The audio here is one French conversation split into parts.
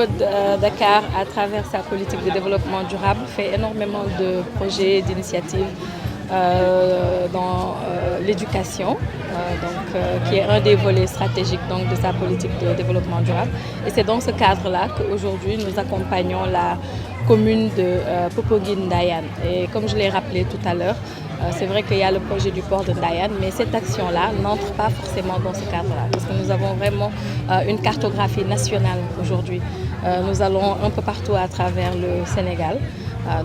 Diploat Dakar, à travers sa politique de développement durable, fait énormément de projets, d'initiatives dans l'éducation, qui est un des volets stratégiques donc, de sa politique de développement durable. Et c'est dans ce cadre-là qu'aujourd'hui nous accompagnons la commune de Popenguine-Ndayane. Et comme je l'ai rappelé tout à l'heure, c'est vrai qu'il y a le projet du port de Ndayane, mais cette action-là n'entre pas forcément dans ce cadre-là, parce que nous avons vraiment une cartographie nationale aujourd'hui. Nous allons un peu partout à travers le Sénégal.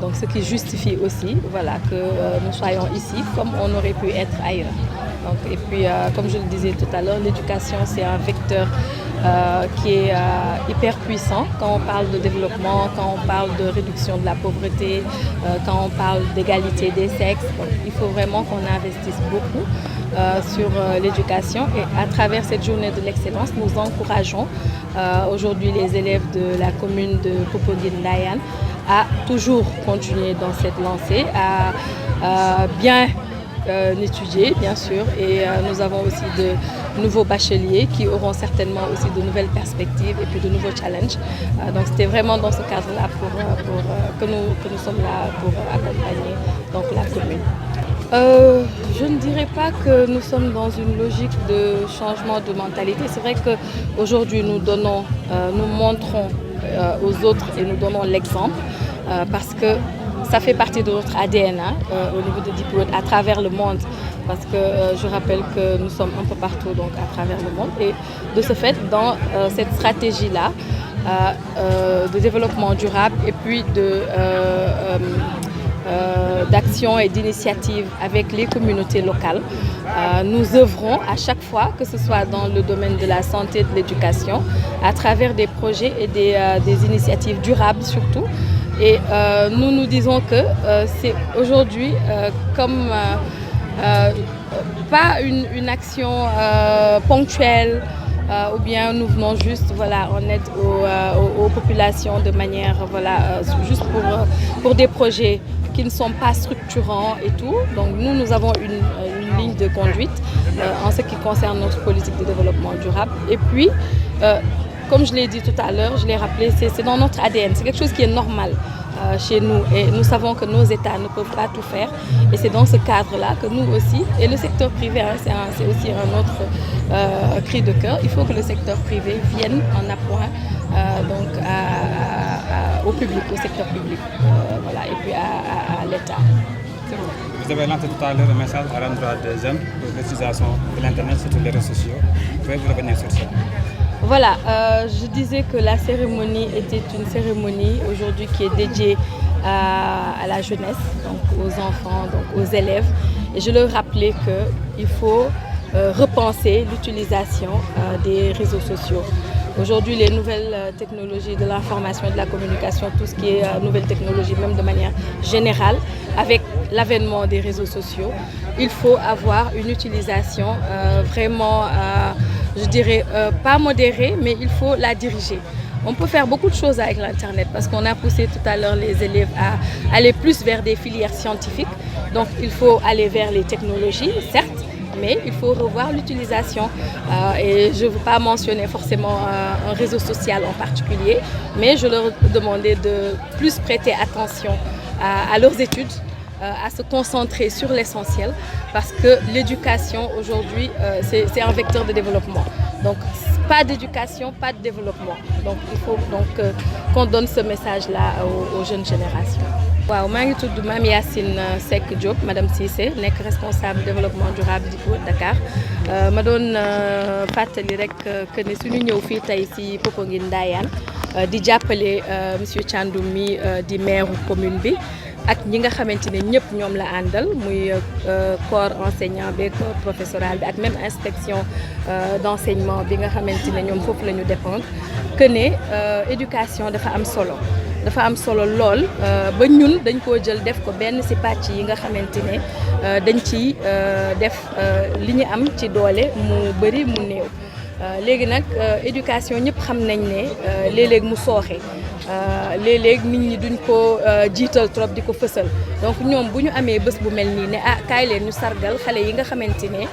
Donc ce qui justifie aussi voilà, que nous soyons ici comme on aurait pu être ailleurs. Donc, et puis comme je le disais tout à l'heure, l'éducation c'est un vecteur qui est hyper puissant quand on parle de développement, quand on parle de réduction de la pauvreté, quand on parle d'égalité des sexes. Donc, il faut vraiment qu'on investisse beaucoup sur l'éducation et à travers cette journée de l'excellence, nous encourageons aujourd'hui les élèves de la commune de Popenguine-Ndayane à toujours continuer dans cette lancée, à bien étudier bien sûr et nous avons aussi de nouveaux bacheliers qui auront certainement aussi de nouvelles perspectives et puis de nouveaux challenges. Donc c'était vraiment dans ce cadre-là que nous sommes là pour accompagner donc, la commune. Je ne dirais pas que nous sommes dans une logique de changement de mentalité. C'est vrai qu'aujourd'hui nous montrons aux autres et nous donnons l'exemple parce que ça fait partie de notre ADN au niveau de Diploat à travers le monde parce que je rappelle que nous sommes un peu partout donc à travers le monde et de ce fait dans cette stratégie-là de développement durable et puis d'action et d'initiative avec les communautés locales. Nous œuvrons à chaque fois, que ce soit dans le domaine de la santé et de l'éducation, à travers des projets et des initiatives durables surtout. Et nous nous disons que c'est aujourd'hui comme pas une action ponctuelle ou bien nous venons juste voilà, en aide aux populations de manière voilà, juste pour des projets qui ne sont pas structurants et tout. Donc nous avons une ligne de conduite en ce qui concerne notre politique de développement durable. Et puis, comme je l'ai dit tout à l'heure, je l'ai rappelé, c'est dans notre ADN, c'est quelque chose qui est normal chez nous et nous savons que nos États ne peuvent pas tout faire et c'est dans ce cadre-là que nous aussi, et le secteur privé, c'est aussi un autre cri de cœur, il faut que le secteur privé vienne en appoint donc au public, au secteur public voilà, et puis à l'État. Vous avez lancé tout à l'heure un message à l'endroit des jeunes pour l'utilisation de l'Internet sur les réseaux sociaux. Pouvez-vous revenir sur ça? Voilà, je disais que la cérémonie était une cérémonie aujourd'hui qui est dédiée à la jeunesse, donc aux enfants, donc aux élèves. Et je leur rappelais qu'il faut repenser l'utilisation des réseaux sociaux. Aujourd'hui, les nouvelles technologies de l'information et de la communication, tout ce qui est nouvelles technologies, même de manière générale, avec l'avènement des réseaux sociaux, il faut avoir une utilisation vraiment, je dirais, pas modérée, mais il faut la diriger. On peut faire beaucoup de choses avec l'Internet parce qu'on a poussé tout à l'heure les élèves à aller plus vers des filières scientifiques. Donc, il faut aller vers les technologies, certes, mais il faut revoir l'utilisation et je ne veux pas mentionner forcément un réseau social en particulier, mais je leur demandais de plus prêter attention à leurs études, à se concentrer sur l'essentiel parce que l'éducation aujourd'hui c'est un vecteur de développement. Donc pas d'éducation, pas de développement. Donc il faut donc qu'on donne ce message-là aux jeunes générations. waaw maa ngi tudd Mame Yacine Seck Diop madame Cissé nekk responsable développement durable Diploat Dakar ma doon fàttali rek que ne suñu ñëw fii tey ci Popenguine Ndayane di jàppale monsieur Thiandoum mi di maire commune bi ak ñi nga xamante ne ñëpp ñoom la àndal muy corps enseignant bi corps professoral bi ak même inspection d'enseignement bi nga xamante ne ñoom foofu la ñu dépendre que ne éducation dafa am solo. dafa am solo lool ba ñun dañ koo jël def ko benn ci pàcc yi nga xamante ne dañ ci def li ñu am ci doole mu bari mu néew léegi nag éducation ñëpp xam nañ ne léeg-léeg mu sooxe léeg-léeg nit ñi duñ ko jiital trop di ko fësal donc ñoom bu ñu amee bés bu mel nii ne ah kaay leen ñu sargal xale yi nga xamante ne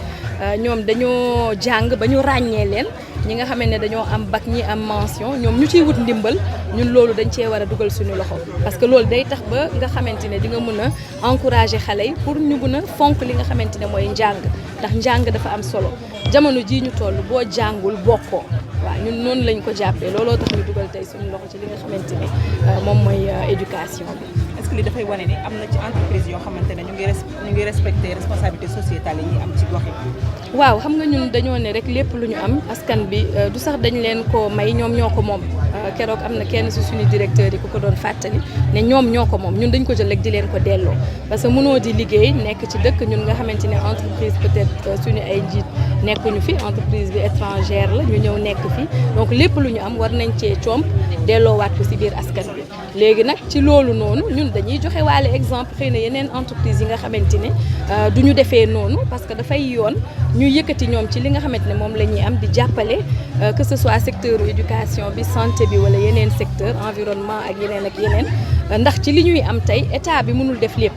ñoom dañoo jàng ba ñu ràññee leen ñi nga xamante ne dañoo am bac ñi am mention ñoom ñu ciy wut ndimbal ñun loolu dañ cee war a dugal suñu loxo parce que loolu day tax ba nga xamante ne di nga mën a encourager xale yi pour ñu mën a fonk li nga xamante ne mooy njàng ndax njàng dafa am solo jamono jii ñu toll boo jàngul bokkoo waaw ñun noonu lañ ko jàppee looloo tax ñu dugal tey suñu loxo ci li nga xamante ne moom mooy éducation bi. est-ce que li dafay wane ni am na ci entreprise yoo xamante ne ñu ngi respecté responsabilité sociétale yi am ci gox yi. waaw xam nga ñun dañoo ne rek lépp lu ñu am askan bi du sax dañ leen ko may ñoom ñoo ko moom keroog am na kenn si suñu directeur yi ku ko doon fàttali ne ñoom ñoo ko moom ñun dañ ko jël rek di leen ko delloo parce que mënoo di liggéey nekk ci dëkk ñun nga xamante ne entreprise peut-être suñu ay njiit nekkuñu fi entreprise bi étrangère la ñu ñëw nekk fi donc lépp lu ñu am war nañ cee comp delloowaat ko si biir askan bi léegi nag ci loolu noonu ñun dañuy joxe waale exemple xëy na yeneen entreprise yi nga xamante ne du ñu defee noonu parce que dafay yoon ñu yëkkati ñoom ci li nga xamante ne moom la ñuy am di jàppale que ce soit secteur éducation bi santé bi wala yeneen secteur environnement ak yeneen ndax ci li ñuy am tey état bi mënul def lépp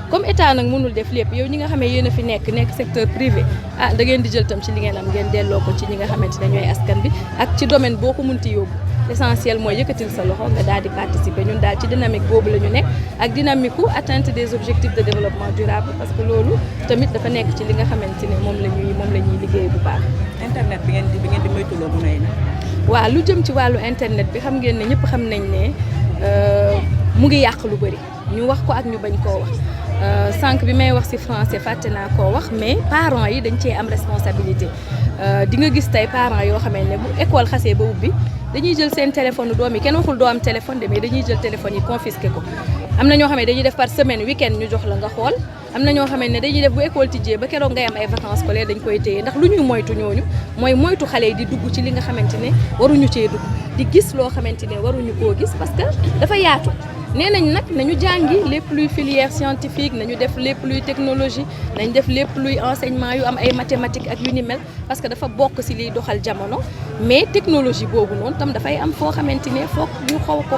comme état nag mënul def lépp yow ñi nga xamee yéen a fi nekk secteur privé da ngeen di jël tam ci li ngeen am ngeen delloo ko ci ñi nga xamante ne ñooy askan bi ak ci domaine boo ko munti yóbbu l'essentiel mooy yëkkatil sa loxo nga daal di participer ñun daal ci dynamique boobu la ñu nekk ak dynamique u atteinte des objectifs de développement durable parce que loolu tamit dafa nekk ci li nga xamante ne moom la ñuy liggéey bu baax. internet bi ngeen di moytuloo bu nay na. waaw lu jëm ci wàllu internet bi xam ngeen ne ñëpp xam nañ ne mu ngi yàq lu bëri ñu wax ko ak ñu bañ koo wax. sànq bi may wax ci français fàtte naa koo wax mais parents yi dañ cee am responsabilité di nga gis tey parents yoo xamee ne bu école xasee ba ubbi dañuy jël seen téléphone doom yi kenn waxul doo am téléphone de mais dañuy jël téléphone yi confisqué ko am na ñoo xam ne dañuy def par semaine week-end ñu jox la nga xool am na ñoo xam ne dañuy def bu école tijjee ba keroog ngay am ay vacances scolaires dañ koy téye ndax lu ñuy moytu ñooñu mooy moytu xale yi di dugg ci li nga xamante ne waruñu cee dugg di gis loo xamante ne waruñu koo gis parce que dafa yaatu nee nañ nag nañu jàngi lépp luy filière scientifique nañu def lépp luy technologie nañ def lépp luy enseignement yu am ay mathématiques ak yu ni mel parce que dafa bokk ci liy doxal jamono mais technologie boobu noonu tam dafay am foo xamante ne foog ñu xaw ko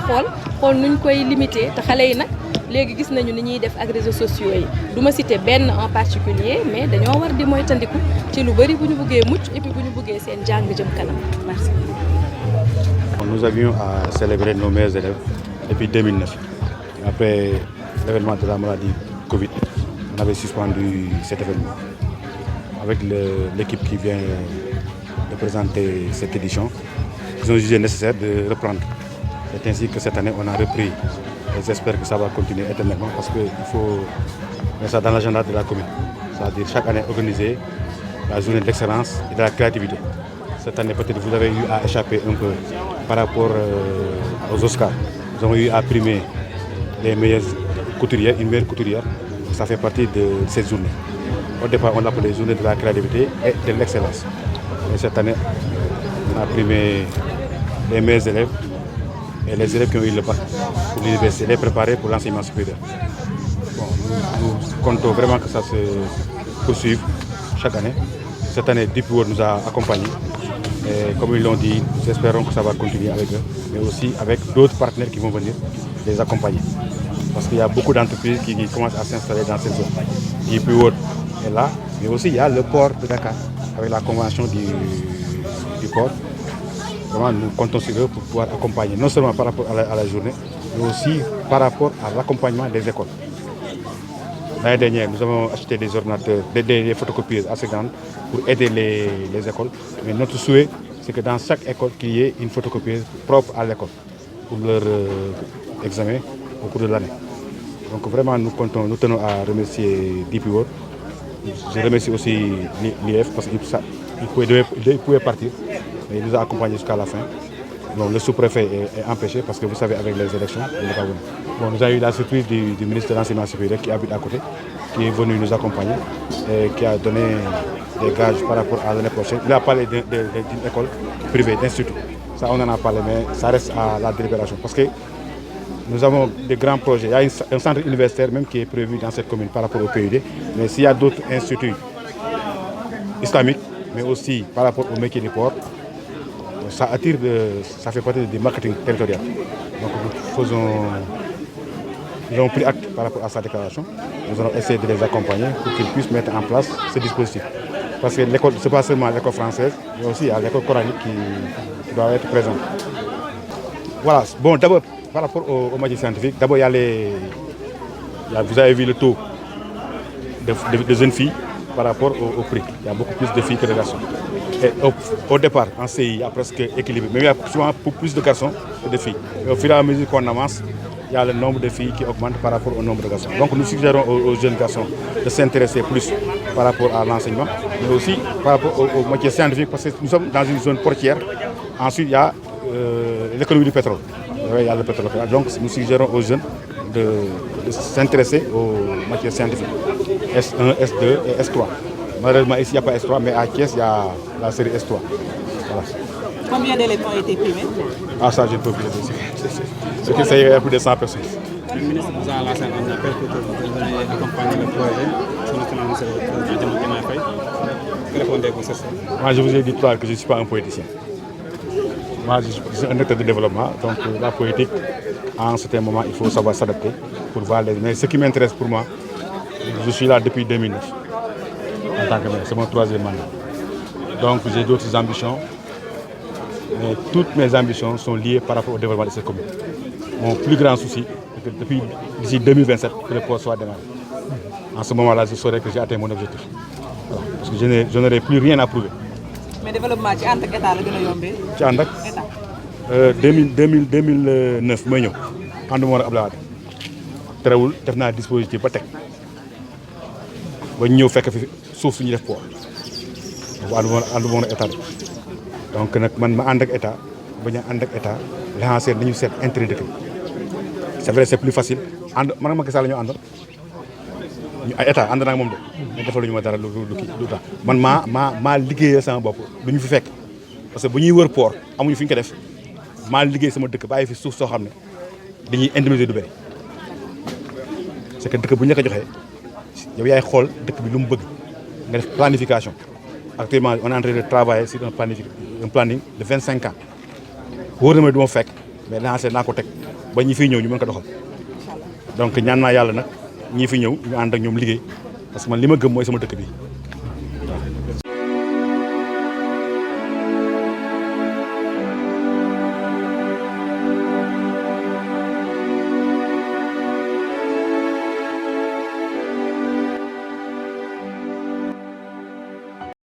xool nuñ koy limité te xale yi nag léegi gis nañu ni ñuy def ak réseaux sociaux yi du ma citer benn en particulier mais dañoo war di moytandiku ci lu bari bu ñu bëggee mucc et puis bu ñu bëggee seen jàng jëm kanam. Merci. Nous avions à célébrer nos meilleurs élèves depuis 2009. Après l'événement de la maladie Covid, on avait suspendu cet événement. Avec l'équipe qui vient de présenter cette édition, ils ont jugé nécessaire de reprendre. C'est ainsi que cette année, on a repris. Et j'espère que ça va continuer éternellement parce qu'il faut mettre ça dans l'agenda de la commune. C'est-à-dire chaque année organiser la journée de l'excellence et de la créativité. Cette année, peut-être vous avez eu à échapper un peu par rapport aux Oscars. Nous avons eu à primer les meilleures couturières, une meilleure couturière. Ça fait partie de cette journée. Au départ, on l'appelait journée de la créativité et de l'excellence. Et cette année, on a primé les meilleurs élèves et les élèves qui ont eu le bac pour l'université, les préparer pour l'enseignement supérieur. Bon, nous comptons vraiment que ça se poursuive chaque année. Cette année, Deep World nous a accompagnés. Et comme ils l'ont dit, nous espérons que ça va continuer avec eux, mais aussi avec d'autres partenaires qui vont venir les accompagner. Parce qu'il y a beaucoup d'entreprises qui commencent à s'installer dans cette zone. Deep World est là, mais aussi il y a le port de Dakar, avec la convention du port. Vraiment, nous comptons sur eux pour pouvoir accompagner, non seulement par rapport à la journée, mais aussi par rapport à l'accompagnement des écoles. L'année dernière, nous avons acheté des ordinateurs, des photocopieuses assez grandes pour aider les écoles. Mais notre souhait, c'est que dans chaque école, qu'il y ait une photocopieuse propre à l'école pour leur examen au cours de l'année. Donc vraiment, nous tenons à remercier DP World. Je remercie aussi l'IF parce qu'il pouvait partir, mais il nous a accompagnés jusqu'à la fin. Donc, le sous-préfet est empêché parce que vous savez, avec les élections, il n'est pas venu. Bon, nous avons eu la surprise du ministre de l'Enseignement supérieur qui habite à côté, qui est venu nous accompagner et qui a donné des gages par rapport à l'année prochaine. Il a parlé d'une école privée, d'institut. Ça, on en a parlé, mais ça reste à la délibération. Parce que nous avons des grands projets. Il y a un centre universitaire même qui est prévu dans cette commune par rapport au PUD. Mais s'il y a d'autres instituts islamiques, mais aussi par rapport au métier du port, ça attire, ça fait partie du marketing territorial. Donc nous avons pris acte par rapport à sa déclaration. Nous allons essayer de les accompagner pour qu'ils puissent mettre en place ce dispositif. Parce que l'école, ce n'est pas seulement l'école française, mais aussi il y a l'école coranique qui doit être présente. Voilà, bon, d'abord, par rapport aux matières scientifiques, d'abord, vous avez vu le taux de jeunes filles par rapport au prix. Il y a beaucoup plus de filles que de garçons. Et au départ, en CI, il y a presque équilibré. Mais il y a souvent plus de garçons que de filles. Et au fur et à mesure qu'on avance, il y a le nombre de filles qui augmente par rapport au nombre de garçons. Donc nous suggérons aux jeunes garçons de s'intéresser plus par rapport à l'enseignement, mais aussi par rapport aux matières scientifiques, parce que nous sommes dans une zone portière. Ensuite, il y a l'économie du pétrole. Il y a le pétrole. Donc nous suggérons aux jeunes de s'intéresser aux matières scientifiques. S1, S2 et S3. Malheureusement, ici, il n'y a pas S3, mais à Thiès, il y a la série S3. Voilà. Combien d'élèves ont été primés? Ah, ça, je ne peux plus le dire. C'est que ça y a plus de 100 personnes. Le ministre vous a lancé un appel pour que vous veniez accompagner le projet. Son excellence, le président Diomaye Faye. Que répondez-vous sur ça? Moi, je vous ai dit tout à l'heure que je ne suis pas un politicien. Moi, je suis un acteur de développement. Donc, la politique, à un certain moment, il faut savoir s'adapter pour voir les. Mais ce qui m'intéresse pour moi, je suis là depuis 2009 en tant que maire. C'est mon 3e mandat. Donc, j'ai d'autres ambitions. Mais toutes mes ambitions sont liées par rapport au développement de cette commune. Mon plus grand souci est que depuis d'ici 2027, que le port soit démarré. En ce moment-là, je saurais que j'ai atteint mon objectif. Voilà. Parce que je n'aurai plus rien à prouver. Mais le développement, tu as l'État ci ànd ak 2009 may ñëw ànduma woon ak Abdoulaye Wade terewul def naa dispositif ba teg ba ñëw fekk fi suuf suñu def port ànduma woon ak état donc nag man ma ànd ak état bañ a ànd ak état l'essentiel nañu seet intérêt dëkk bi c'est vrai c'est plus facile ànd man ak Macky Sall la ñu àndoon ñu ay état ànd naa ak moom de mais defaluñu ma dara lu tax man maa liggéeyee sama bopp lu ñu fi fekk parce que bu ñuy wër port amuñu fi ñu ko def maa liggéey sama dëkk bàyyi fi suuf soo xam ne dañuy indemniser du bëri c'est que dëkk bu ñu la ko joxee yow yaay xool dëkk bi lu mu bëgg nga def planification actuellement on est en train de travailler sur un planning de 25 ans wóor na ma du ma fekk mais lancé naa ko teg ba ñi fiy ñëw ñu mën ko doxal donc ñaan naa yàlla nag ñi fi ñëw ñu ànd ak ñoom liggéey parce que man li ma gëm mooy sama dëkk bi